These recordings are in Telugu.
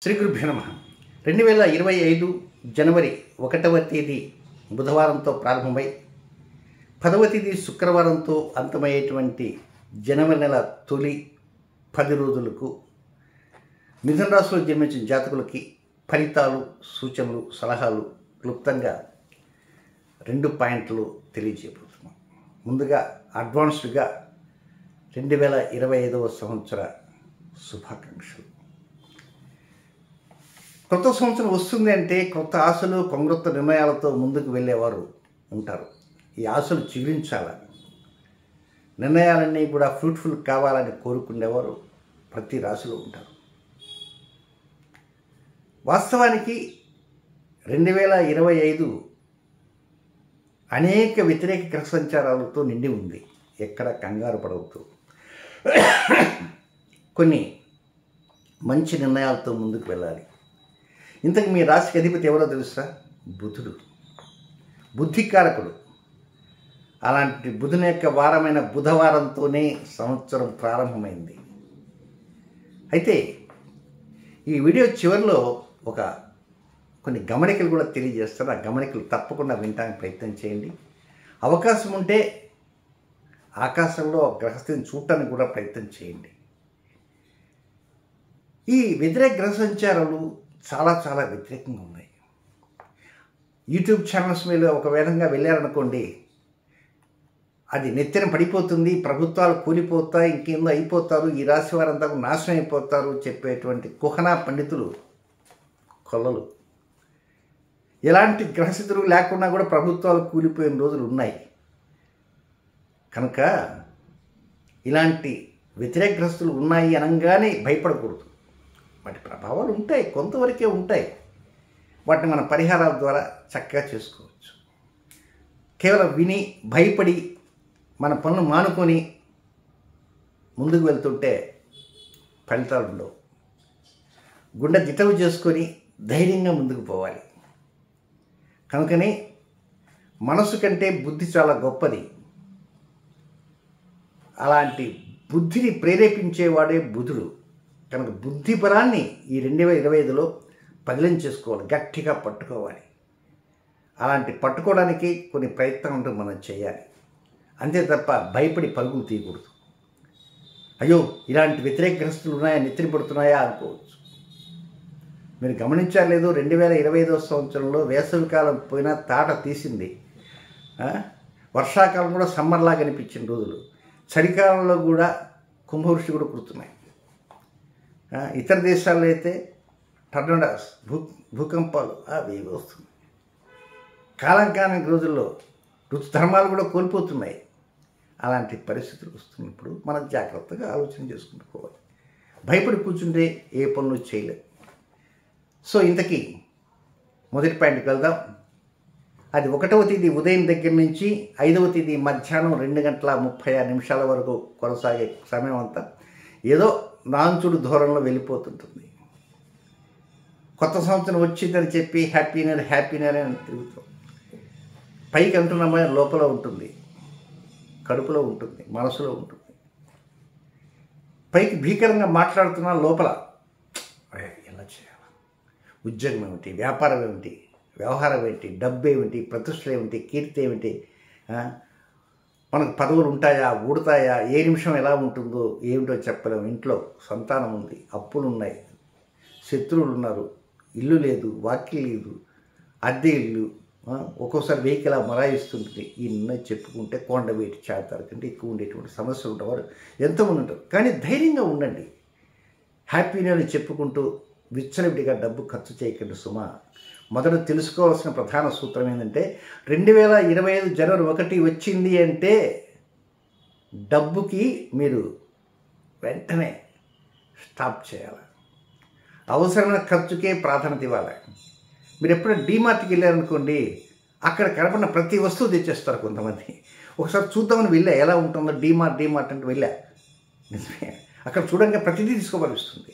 శ్రీ గురుభ్యో నమః 2025 జనవరి 1వ తేదీ బుధవారంతో ప్రారంభమై 10వ తేదీ శుక్రవారంతో అంతమయ్యేటువంటి జనవరి నెల తొలి 10 రోజులకు మిథున రాశిలో జన్మించిన జాతకులకి ఫలితాలు, సూచనలు, సలహాలు క్లుప్తంగా 2 పాయింట్లు తెలియజేయబోతున్నాం. ముందుగా అడ్వాన్స్డ్గా 2025వ సంవత్సర శుభాకాంక్షలు. కొత్త సంవత్సరం వస్తుంది అంటే కొత్త ఆశలు, కొంగొత్త నిర్ణయాలతో ముందుకు వెళ్ళేవారు ఉంటారు. ఈ ఆశలు చిగురించాలని, నిర్ణయాలన్నీ కూడా ఫ్రూట్ఫుల్ కావాలని కోరుకునేవారు ప్రతి రాశిలో ఉంటారు. వాస్తవానికి 2025 అనేక వ్యతిరేక గ్రహ సంచారాలతో నిండి ఉంది. ఎక్కడ కంగారు పడవద్దు. కొన్ని మంచి నిర్ణయాలతో ముందుకు వెళ్ళాలి. ఇంతకు మీ రాశికి అధిపతి ఎవరో తెలుసా? బుధుడు, బుద్ధికారకుడు. అలాంటి బుధుని యొక్క వారమైన బుధవారంతోనే సంవత్సరం ప్రారంభమైంది. అయితే ఈ వీడియో చివరిలో కొన్ని గమనికలు కూడా తెలియజేస్తాను. ఆ గమనికలు తప్పకుండా వినడానికి ప్రయత్నం చేయండి. అవకాశం ఉంటే ఆకాశంలో గ్రహస్థితిని చూడటానికి కూడా ప్రయత్నం చేయండి. ఈ వ్యతిరేక గ్రహ సంచారాలు చాలా చాలా వ్యతిరేకంగా ఉన్నాయి. యూట్యూబ్ ఛానల్స్ మీద ఒక విధంగా వెళ్ళారనుకోండి, అది నెత్తిన పడిపోతుంది, ప్రభుత్వాలు కూలిపోతాయి, ఇంకేందో అయిపోతారు, ఈ రాశి వారంతా నాశనం అయిపోతారు చెప్పేటువంటి కుహనా పండితులు కొల్లలు. ఎలాంటి గ్రహస్థితులు లేకుండా కూడా ప్రభుత్వాలు కూలిపోయిన రోజులు ఉన్నాయి. కనుక ఇలాంటి వ్యతిరేక గ్రస్తులు ఉన్నాయి అనగానే భయపడకూడదు. వాటి ప్రభావాలు ఉంటాయి, కొంతవరకే ఉంటాయి. వాటిని మన పరిహారాల ద్వారా చక్కగా చేసుకోవచ్చు. కేవలం విని భయపడి మన పనులు మానుకొని ముందుకు వెళ్తుంటే ఫలితాలు ఉండవు. గుండె దిటవు చేసుకొని ధైర్యంగా ముందుకు పోవాలి. కనుకనే మనసు కంటే బుద్ధి చాలా గొప్పది. అలాంటి బుద్ధిని ప్రేరేపించేవాడే బుధుడు. కనుక బుద్ధి బలాన్ని ఈ 2025లో పదిలం చేసుకోవాలి, గట్టిగా పట్టుకోవాలి. అలాంటి పట్టుకోవడానికి కొన్ని ప్రయత్నాలు మనం చేయాలి. అంతే తప్ప భయపడి పరుగులు తీయకూడదు. అయ్యో ఇలాంటి వ్యతిరేక గ్రస్తులు ఉన్నాయా, నెత్తిన పడుతున్నాయా అనుకోవచ్చు. మీరు గమనించారు లేదు, 2025వ సంవత్సరంలో వేసవికాలం పోయినా తాట తీసింది. వర్షాకాలం కూడా సమ్మర్లాగా అనిపించిన రోజులు, చలికాలంలో కూడా కుంభవృష్టి కూడా కుడుతున్నాయి. ఇతర దేశాల్లో అయితే టర్నడోస్, భూకంపాలు అవి వస్తున్నాయి. కాలం కాని రోజుల్లో ధర్మాలు కూడా కోల్పోతున్నాయి. అలాంటి పరిస్థితులు వస్తున్నప్పుడు మనం జాగ్రత్తగా ఆలోచన చేసుకుంటూ పోవాలి. భయపడి కూర్చుంటే ఏ పనులు చేయలేదు. సో ఇంతకీ మొదటి పాయింట్కి వెళ్దాం. అది 1వ తేదీ ఉదయం దగ్గర నుంచి 5వ తేదీ మధ్యాహ్నం 2:36 వరకు కొనసాగే సమయం అంతా ఏదో నాంచుడు ధోరణిలో వెళ్ళిపోతుంటుంది. కొత్త సంవత్సరం వచ్చిందని చెప్పి హ్యాపీ న్యూ అని తిరుగుతాం. పైకి అంటున్నామా, లోపల ఉంటుంది, కడుపులో ఉంటుంది, మనసులో ఉంటుంది. పైకి భీకరంగా మాట్లాడుతున్నా లోపల ఎలా చేయాలి, ఉద్యోగం ఏమిటి, వ్యాపారం ఏమిటి, వ్యవహారం ఏంటి, డబ్బు ఏమిటి, ప్రతిష్టలు ఏమిటి, కీర్తి ఏమిటి, మనకు పదవులు ఉంటాయా, ఊడతాయా, ఏ నిమిషం ఎలా ఉంటుందో ఏమిటో చెప్పలేము. ఇంట్లో సంతానం ఉంది, అప్పులు ఉన్నాయి, శత్రువులు ఉన్నారు, ఇల్లు లేదు, వాకిల్ లేదు, అద్దె ఇల్లు, ఒక్కోసారి వెహికల్ మరాయిస్తుంటుంది. ఇన్ని చెప్పుకుంటే కొండ వేటి చేతారు కంటే ఎక్కువ ఉండేటువంటి సమస్యలు ఉండేవారు ఎంతోమంది ఉంటారు. కానీ ధైర్యంగా ఉండండి. హ్యాపీని చెప్పుకుంటూ విచ్చలవిడిగా డబ్బు ఖర్చు చేయకండి సుమా. మొదట తెలుసుకోవాల్సిన ప్రధాన సూత్రం ఏంటంటే 2025 జనవరి 1 వచ్చింది అంటే డబ్బుకి మీరు వెంటనే స్టాప్ చేయాలి. అవసరమైన ఖర్చుకే ప్రాధాన్యత ఇవ్వాలి. మీరు ఎప్పుడైనా డీమార్ట్కి వెళ్ళారనుకోండి, అక్కడ కనపడిన ప్రతి వస్తువు తెచ్చేస్తారు కొంతమంది. ఒకసారి చూద్దామని వెళ్ళా, ఎలా ఉంటుందో డీమార్ట్ అంటే వెళ్ళా. నిజమే, అక్కడ చూడంగా ప్రతిదీ తీసుకోవలస్తుంది.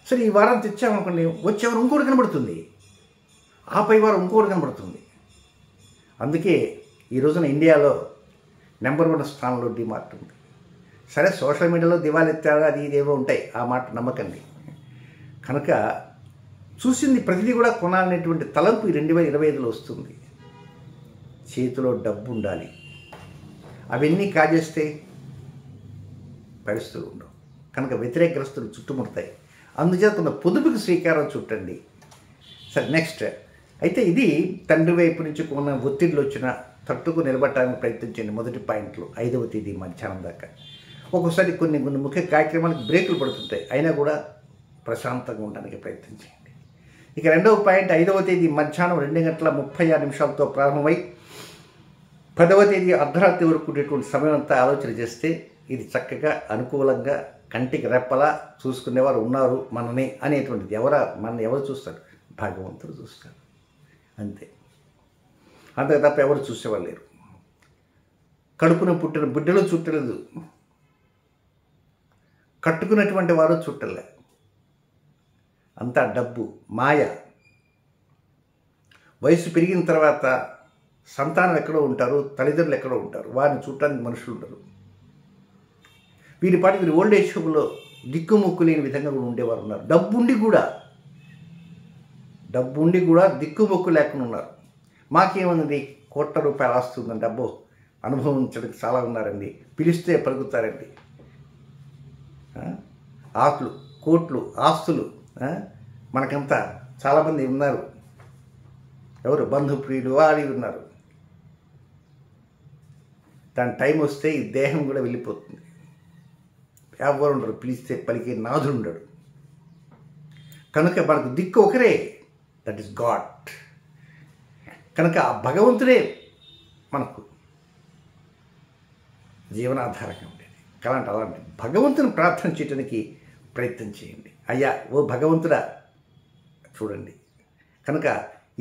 సరే ఈ వారం తెచ్చామనుకోండి, వచ్చేవారు ఇంకోటి కనబడుతుంది, ఆ పై వారం ఇంకోటి కనబడుతుంది. అందుకే ఈ రోజున ఇండియాలో నెంబర్ 1 స్థానంలో డీమార్ట్ ఉంది. సరే సోషల్ మీడియాలో దివాళెత్తారు అది ఇదేవో ఉంటాయి, ఆ మాట నమ్మకండి. కనుక చూసింది ప్రతిదీ కూడా కొనాలనేటువంటి తలంపు ఈ 2025లో వస్తుంది. చేతిలో డబ్బు ఉండాలి. అవన్నీ కాజేస్తే పరిస్థితులు ఉండవు. కనుక వ్యతిరేకగ్రస్తులు చుట్టుముడతాయి. అందుచేత కొంత పొదుపుకి శ్రీకారం చుట్టండి. సరే, నెక్స్ట్ అయితే ఇది తండ్రి వైపు నుంచి కొన్ని ఒత్తిడిలు వచ్చిన తట్టుకు నిలబడటానికి ప్రయత్నించండి. మొదటి పాయింట్లు 5వ తేదీ మధ్యాహ్నం దాకా. ఒక్కోసారి కొన్ని ముఖ్య కార్యక్రమాలకు బ్రేకులు పడుతుంటాయి, అయినా కూడా ప్రశాంతంగా ఉండడానికి ప్రయత్నించండి. ఇక 2వ పాయింట్ 5వ తేదీ మధ్యాహ్నం 2:36 ప్రారంభమై 10వ తేదీ అర్ధరాత్రి వరకు ఉండేటువంటి సమయం అంతా ఆలోచన చేస్తే ఇది చక్కగా అనుకూలంగా కంటికి రెప్పలా చూసుకునేవారు ఉన్నారు మనని అనేటువంటిది. మనని ఎవరు చూస్తారు? భగవంతుడు చూస్తారు, అంతే. అంతే తప్ప ఎవరు చూసేవాళ్ళు లేరు. కడుపున పుట్టిన బిడ్డలు చుట్టలేదు, కట్టుకున్నటువంటి వారు చుట్టలే. అంతా డబ్బు మాయ. వయసు పెరిగిన తర్వాత సంతానం ఎక్కడో ఉంటారు, తల్లిదండ్రులు ఎక్కడో ఉంటారు, వారిని చూడటానికి మనుషులు ఉండరు. వీరి పాటి వీరి ఓల్డ్ ఏజ్ హోమ్లో దిక్కుముక్కు లేని విధంగా కూడా ఉండేవారు ఉన్నారు. డబ్బుండి కూడా దిక్కుముక్కు లేకుండా ఉన్నారు. మాకేమన్నది కోట్ల రూపాయలు ఆస్తుందండి, డబ్బు అనుభవించడానికి చాలా ఉన్నారండి, పిలిస్తే పలుకుతారండి. ఆకులు కోట్లు ఆస్తులు మనకంతా చాలామంది ఉన్నారు. ఎవరు? బంధుప్రియులు వారి ఉన్నారు. దాని టైం వస్తే ఈ దేహం కూడా వెళ్ళిపోతుంది. ఎవరు ఉండరు, పిలిస్తే పలికే నాథుడు ఉండడు. కనుక మనకు దిక్కు ఒకరే, దట్ ఈస్ గాడ్. కనుక ఆ భగవంతుడే మనకు జీవనాధారంగా ఉండేది. అలాంటి భగవంతుని ప్రార్థన చేయడానికి ప్రయత్నం చేయండి. అయ్యా ఓ భగవంతుడా చూడండి. కనుక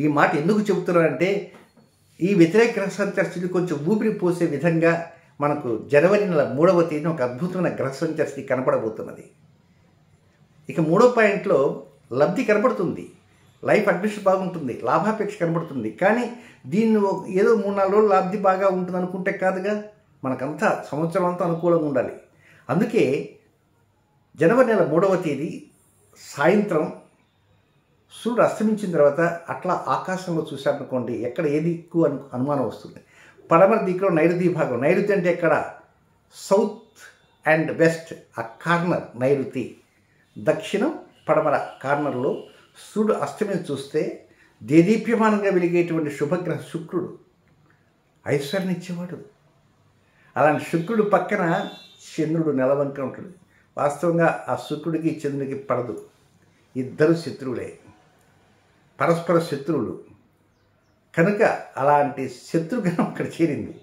ఈ మాట ఎందుకు చెబుతున్నారంటే ఈ వ్యతిరేక గ్రహ సంచర్చలు కొంచెం ఊపిరి పోసే విధంగా మనకు జనవరి నెల 3వ తేదీన ఒక అద్భుతమైన గ్రహ సంచర్చ కనపడబోతున్నది. ఇక 3వ పాయింట్లో లబ్ధి కనపడుతుంది, లైఫ్ అడ్మిషన్ బాగుంటుంది, లాభాపేక్ష కనబడుతుంది. కానీ దీన్ని ఏదో 3-4 రోజులు లబ్ధి బాగా ఉంటుంది అనుకుంటే కాదుగా, మనకంతా సంవత్సరం అంతా అనుకూలంగా ఉండాలి. అందుకే జనవరి నెల 3వ తేదీ సాయంత్రం సూర్యుడు అస్తమించిన తర్వాత అట్లా ఆకాశంలో చూశారనుకోండి, ఎక్కడ ఏ దిక్కు అనుమానం వస్తుంది. పడమర దిక్కులో నైరుతి భాగం, నైరుతి అంటే ఎక్కడ? సౌత్ అండ్ వెస్ట్, ఆ కార్నర్ నైరుతి. దక్షిణం పడమర కార్నర్లో సూర్యుడు అస్తమించి చూస్తే దేదీప్యమానంగా వెలిగేటువంటి శుభగ్రహ శుక్రుడు, ఐశ్వర్యం ఇచ్చేవాడు. అలాంటి శుక్రుడు పక్కన చంద్రుడు నెలవంక ఉంటాడు. వాస్తవంగా ఆ శుక్రుడికి చంద్రుడికి పడదు, ఇద్దరు శత్రువులే, పరస్పర శత్రువులు. కనుక అలాంటి శత్రుఘ్నం అక్కడ చేరింది.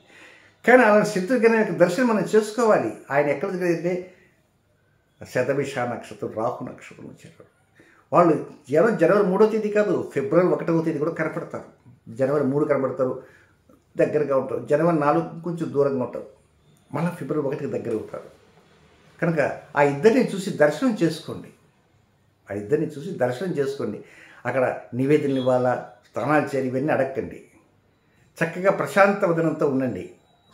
కానీ అలాంటి శత్రుఘ్నం యొక్క దర్శనం మనం చేసుకోవాలి. ఆయన ఎక్కడ జరిగితే శతభిష నక్షత్రం, రాహు నక్షత్రం వచ్చారు. వాళ్ళు జనవరి 3వ తేదీ కాదు, ఫిబ్రవరి 1వ తేదీ కూడా కనపడతారు. జనవరి 3 కనపడతారు, దగ్గరగా ఉంటారు. జనవరి 4 కొంచెం దూరంగా ఉంటారు, మళ్ళీ ఫిబ్రవరి 1కి దగ్గర అవుతారు. కనుక ఆ ఇద్దరిని చూసి దర్శనం చేసుకోండి. అక్కడ నివేదనలు ఇవ్వాలా, స్నానాలు చేయాలి, ఇవన్నీ అడగండి. చక్కగా ప్రశాంత వదనంతో ఉండండి.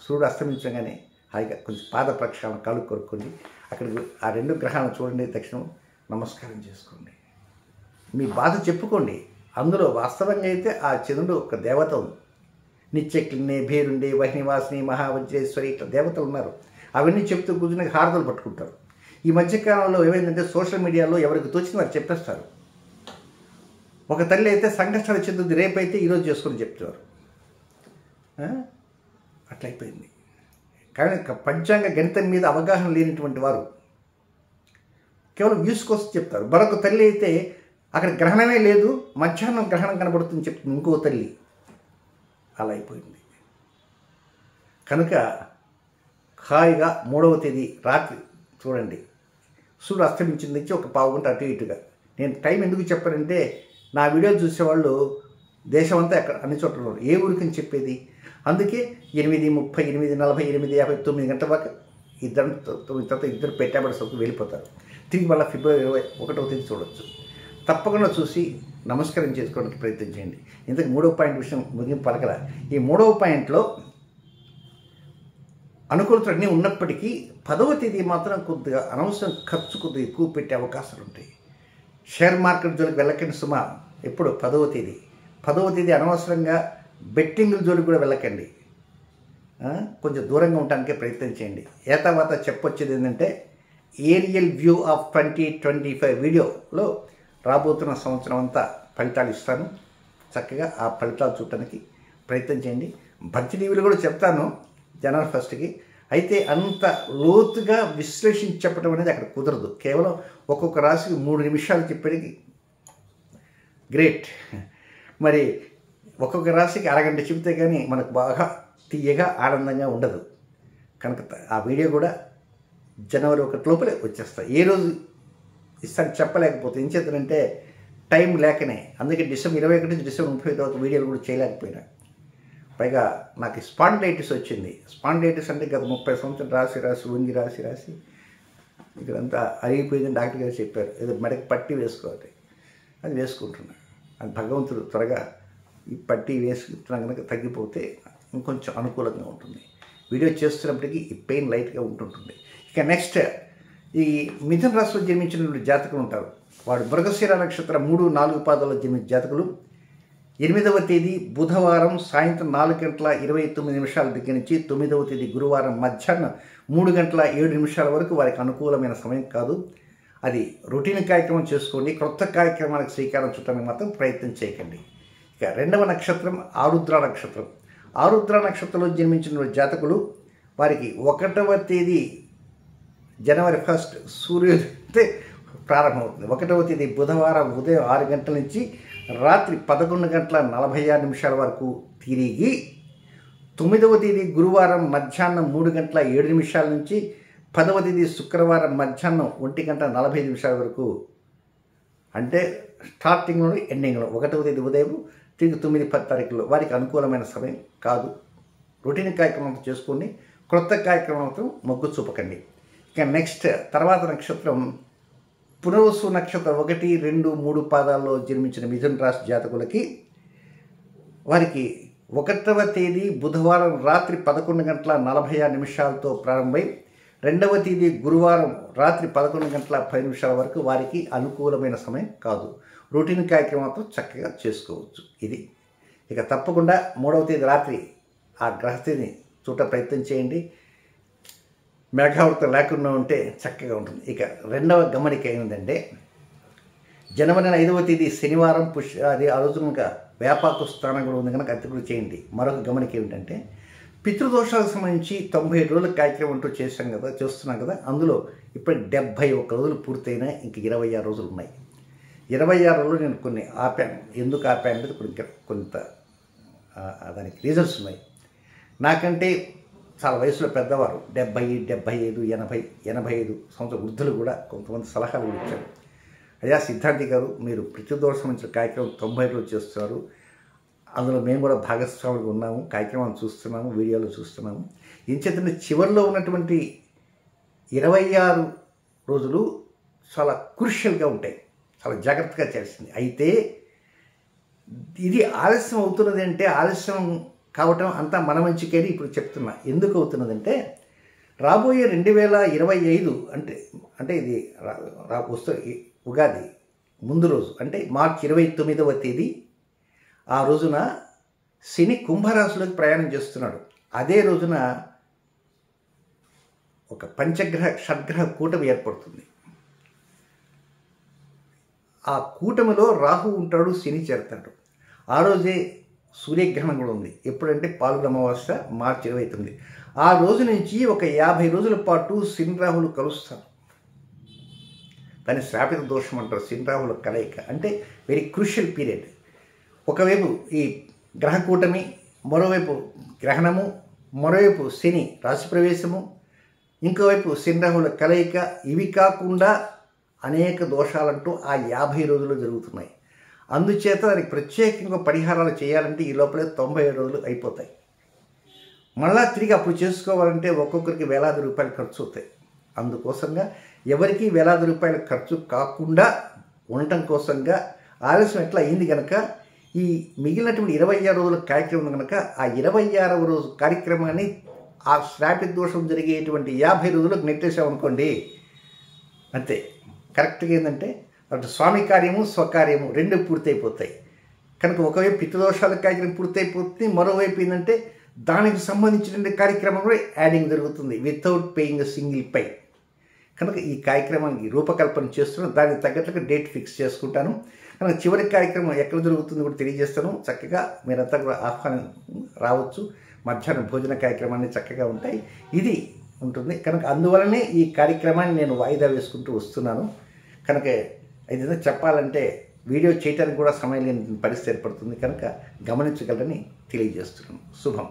సూర్యుడు అస్తమించగానే హాయిగా కొంచెం పాద ప్రక్షాళన కాళ్ళు కొరుక్కోండి. అక్కడికి ఆ 2 గ్రహాలను చూడండి, దక్షిణం నమస్కారం చేసుకోండి. మీ బాధ చెప్పుకోండి. అందులో వాస్తవంగా అయితే ఆ చంద్రుడు ఒక దేవత ఉంది. నిత్యక్లిన్నే, భేరుండే, వహ్నివాసిని, మహావజ్రేశ్వరి, ఇట్లా దేవతలు ఉన్నారు. అవన్నీ చెప్తూ కూర్చుని హారతలు పట్టుకుంటారు. ఈ మధ్యకాలంలో ఏమైందంటే సోషల్ మీడియాలో ఎవరికి తోచిన వారు చెప్పేస్తారు. ఒక తల్లి అయితే సంఘర్షణ చెందుతుంది, రేపైతే ఈరోజు చేసుకొని చెప్తున్నారు. అట్లయిపోయింది. కానీ పంచాంగ గణితం మీద అవగాహన లేనటువంటి వారు కేవలం వ్యూస్ కోసం చెప్తారు. మరొక తల్లి అయితే అక్కడ గ్రహణమే లేదు, మధ్యాహ్నం గ్రహణం కనబడుతుంది చెప్తుంది ఇంకో తల్లి. అలా అయిపోయింది. కనుక హాయిగా 3వ తేదీ రాత్రి చూడండి, సూర్యుడు అస్తమించిన నుంచి ఒక పావు గంట అటు ఇటుగా. నేను టైం ఎందుకు చెప్పానంటే నా వీడియో చూసేవాళ్ళు దేశమంతా ఎక్కడ అన్ని చోట్ల ఉన్నారు, ఏ ఊరికని చెప్పేది. అందుకే 8:30, 8:40, 8:50, 9 గంటల వరకు ఇద్దరు 9 తర్వాత ఇద్దరు పెట్టాబడి సొత్తు వెళ్ళిపోతారు. తిరిగి మళ్ళీ ఫిబ్రవరి 21వ తేదీ చూడవచ్చు. తప్పకుండా చూసి నమస్కారం చేసుకోవడానికి ప్రయత్నం చేయండి. ఇంతకు 3వ పాయింట్ విషయం ముగింపు పలకల. ఈ 3వ పాయింట్లో అనుకూలతలు అన్నీ ఉన్నప్పటికీ 10వ తేదీ మాత్రం కొద్దిగా అనవసరం ఖర్చు కొద్దిగా ఎక్కువ పెట్టే అవకాశాలు ఉంటాయి. షేర్ మార్కెట్ జోలికి వెళ్ళకండి సుమా. ఎప్పుడు 10వ తేదీ 10వ తేదీ అనవసరంగా బెట్టింగుల జోలికి కూడా వెళ్ళకండి. కొంచెం దూరంగా ఉండటానికే ప్రయత్నం చేయండి. ఏ తర్వాత చెప్పొచ్చేది ఏంటంటే ఏరియల్ వ్యూ ఆఫ్ 2025 వీడియోలో రాబోతున్న సంవత్సరం అంతా ఫలితాలు ఇస్తాను. చక్కగా ఆ ఫలితాలు చూడటానికి ప్రయత్నం చేయండి. భక్తి టీవీలో కూడా చెప్తాను జనవరి 1కి. అయితే అంత లోతుగా విశ్లేషించి చెప్పడం అనేది అక్కడ కుదరదు. కేవలం ఒక్కొక్క రాశికి 3 నిమిషాలు చెప్పడానికి గ్రేట్. మరి ఒక్కొక్క రాశికి అరగంట చెబితే కానీ మనకు బాగా తీయగా ఆనందంగా ఉండదు. కనుక ఆ వీడియో కూడా జనవరి 1 లోపలే వచ్చేస్తాయి. ఏ రోజు ఇస్తాను చెప్పలేకపోతే ఏం చేద్దానంటే టైం లేకనే. అందుకే డిసెంబర్ 21 నుంచి డిసెంబర్ 30 తర్వాత వీడియోలు కూడా చేయలేకపోయినా. పైగా నాకు స్పాండిలైటిస్ వచ్చింది. స్పాండిలైటిస్ అంటే గత 30 సంవత్సరాలు రాసి వంగి రాసి ఇక్కడంతా అరిగిపోయిందని డాక్టర్ గారు చెప్పారు. ఏదో మెడకి పట్టి వేసుకోవాలి, అది వేసుకుంటున్నాను. అది భగవంతుడు త్వరగా ఈ పట్టి వేసుకున్నా కనుక తగ్గిపోతే ఇంకొంచెం అనుకూలంగా ఉంటుంది. వీడియో చేస్తున్నప్పటికీ ఈ పెయిన్ లైట్గా ఉంటుంటుంది. ఇక నెక్స్ట్ ఈ మిథున రాశిలో జన్మించినటువంటి జాతకులు ఉంటారు. వాడు మృగశిర నక్షత్రం 3, 4 పాదాల్లో జన్మించిన జాతకులు 8వ తేదీ బుధవారం సాయంత్రం 4:29 దగ్గర నుంచి 9వ తేదీ గురువారం మధ్యాహ్నం 3:07 వరకు వారికి అనుకూలమైన సమయం కాదు. అది రొటీన్ కార్యక్రమం చేసుకోండి. క్రొత్త కార్యక్రమాలకు శ్రీకారం చుట్టడానికి మాత్రం ప్రయత్నం చేయకండి. ఇక 2వ నక్షత్రం ఆరుద్ర నక్షత్రం. ఆరుద్ర నక్షత్రంలో జన్మించిన జాతకులు వారికి 1వ తేదీ జనవరి 1 సూర్యోదయం ప్రారంభమవుతుంది. 1వ తేదీ బుధవారం ఉదయం 6 గంటల నుంచి రాత్రి 11:46 వరకు తిరిగి 9వ తేదీ గురువారం మధ్యాహ్నం 3:07 నుంచి 10వ తేదీ శుక్రవారం మధ్యాహ్నం 1:45 వరకు, అంటే స్టార్టింగ్లో ఎండింగ్లో 1వ తేదీ ఉదయం తిరిగి 9-10 తారీఖులో వారికి అనుకూలమైన సమయం కాదు. రొటీన్ కార్యక్రమంతో చేసుకోండి. క్రొత్త కార్యక్రమంతో మొగ్గు చూపకండి. ఇక నెక్స్ట్ తర్వాత నక్షత్రం పునర్వసు నక్షత్రం 1, 2, 3 పాదాల్లో జన్మించిన మిథున రాశి జాతకులకి వారికి 1వ తేదీ బుధవారం రాత్రి 11:46 ప్రారంభమై 2వ తేదీ గురువారం రాత్రి 11:10 వరకు వారికి అనుకూలమైన సమయం కాదు. రొటీన్ కార్యక్రమాలతో చక్కగా చేసుకోవచ్చు. ఇది ఇక తప్పకుండా 3వ తేదీ రాత్రి ఆ గ్రహస్థితిని చూడ ప్రయత్నం చేయండి. మేఘావృతం లేకుండా ఉంటే చక్కగా ఉంటుంది. ఇక 2వ గమనిక ఏమిటంటే జనవరి 5వ తేదీ శనివారం అది ఆ రోజు కనుక వ్యాపార స్థానం కూడా ఉంది కనుక అది కూడా చేయండి. మరొక గమనిక ఏమిటంటే పితృదోషాలకు సంబంధించి 97 రోజుల కార్యక్రమం అంటూ చేస్తున్నాం కదా. అందులో ఇప్పుడు 71 రోజులు పూర్తయినా ఇంక 26 రోజులు ఉన్నాయి. 26 రోజులు నేను కొన్ని ఆపాను. ఎందుకు ఆపాను అనేది కొంత దానికి రీజన్స్ ఉన్నాయి. నాకంటే చాలా వయసులో పెద్దవారు 70, 75, 80, 85 సంవత్సరాల వృద్ధులు కూడా కొంతమంది సలహాలు కూడా ఇచ్చారు. అయ్యా సిద్ధాంతి గారు, మీరు పితృదోషం సంబంధించిన కార్యక్రమం 90 రోజులు చేస్తున్నారు. అందులో మేము కూడా భాగస్వాములుగా ఉన్నాము. కార్యక్రమాన్ని చూస్తున్నాము, వీడియోలు చూస్తున్నాము. ఇంచేతంటే చివరిలో ఉన్నటువంటి 26 రోజులు చాలా క్రూషియల్గా ఉంటాయి. చాలా జాగ్రత్తగా చేయాల్సింది. అయితే ఇది ఆలస్యం అవుతున్నది అంటే ఆలస్యం కావటం అంతా మన మంచికేని ఇప్పుడు చెప్తున్నా. ఎందుకు అవుతున్నదంటే రాబోయే 2025 అంటే ఇది వస్తు ఉగాది ముందు రోజు అంటే మార్చి 29వ తేదీ ఆ రోజున శని కుంభరాశిలోకి ప్రయాణం చేస్తున్నాడు. అదే రోజున ఒక షడ్గ్రహ కూటమి ఏర్పడుతుంది. ఆ కూటమిలో రాహు ఉంటాడు, శని చేరతాడు. ఆ రోజే సూర్యగ్రహణం కూడా ఉంది. ఎప్పుడంటే పాల్గొన అమావాస్య మార్చి 29. ఆ రోజు నుంచి ఒక 50 రోజుల పాటు శని రాహులు కలుస్తారు. దాన్ని శ్రాపిత దోషం అంటారు. శని రాహుల కలయిక అంటే వెరీ క్రూషియల్ పీరియడ్. ఒకవైపు ఈ గ్రహ కూటమి, మరోవైపు గ్రహణము, మరోవైపు శని రాశి ప్రవేశము, ఇంకోవైపు శని రాహుల కలయిక. ఇవి కాకుండా అనేక దోషాలంటూ ఆ 50 రోజులు జరుగుతున్నాయి. అందుచేత దానికి ప్రత్యేకంగా పరిహారాలు చేయాలంటే ఈ లోపలే 97 రోజులు అయిపోతాయి. మళ్ళా తిరిగి అప్పుడు చేసుకోవాలంటే ఒక్కొక్కరికి వేలాది రూపాయలు ఖర్చు అవుతాయి. అందుకోసంగా ఎవరికి వేలాది రూపాయలు ఖర్చు కాకుండా ఉండటం కోసంగా ఆలస్యం ఎట్లా అయింది కనుక ఈ మిగిలినటువంటి 26 రోజుల కార్యక్రమం కనుక ఆ 26వ రోజు కార్యక్రమాన్ని ఆ శ్రాపిత దోషం జరిగేటువంటి 50 రోజులకు నెట్టేసామనుకోండి, అంతే. కరెక్ట్గా ఏంటంటే అటు స్వామి కార్యము స్వకార్యము రెండు పూర్తయిపోతాయి. కనుక ఒకవైపు పితృదోషాల కార్యక్రమం పూర్తయిపోతుంది, మరోవైపు ఏంటంటే దానికి సంబంధించిన కార్యక్రమం కూడా యాడింగ్ జరుగుతుంది వితౌట్ పేయింగ్ సింగిల్ పై. కనుక ఈ కార్యక్రమానికి రూపకల్పన చేస్తున్నాను, దానికి తగ్గట్టుగా డేట్ ఫిక్స్ చేసుకుంటాను. కనుక చివరి కార్యక్రమం ఎక్కడ జరుగుతుందో కూడా తెలియజేస్తాను. చక్కగా మీరంతా కూడా ఆహ్వానం రావచ్చు. మధ్యాహ్నం భోజన కార్యక్రమాన్ని చక్కగా ఉంటాయి, ఇది ఉంటుంది. కనుక అందువలనే ఈ కార్యక్రమాన్ని నేను వాయిదా వేసుకుంటూ వస్తున్నాను. కనుక ఏదైనా చెప్పాలంటే వీడియో చేయడానికి కూడా సమయం లేని పరిస్థితి ఏర్పడుతుంది. కనుక గమనించగలరని తెలియజేస్తున్నాను. శుభం.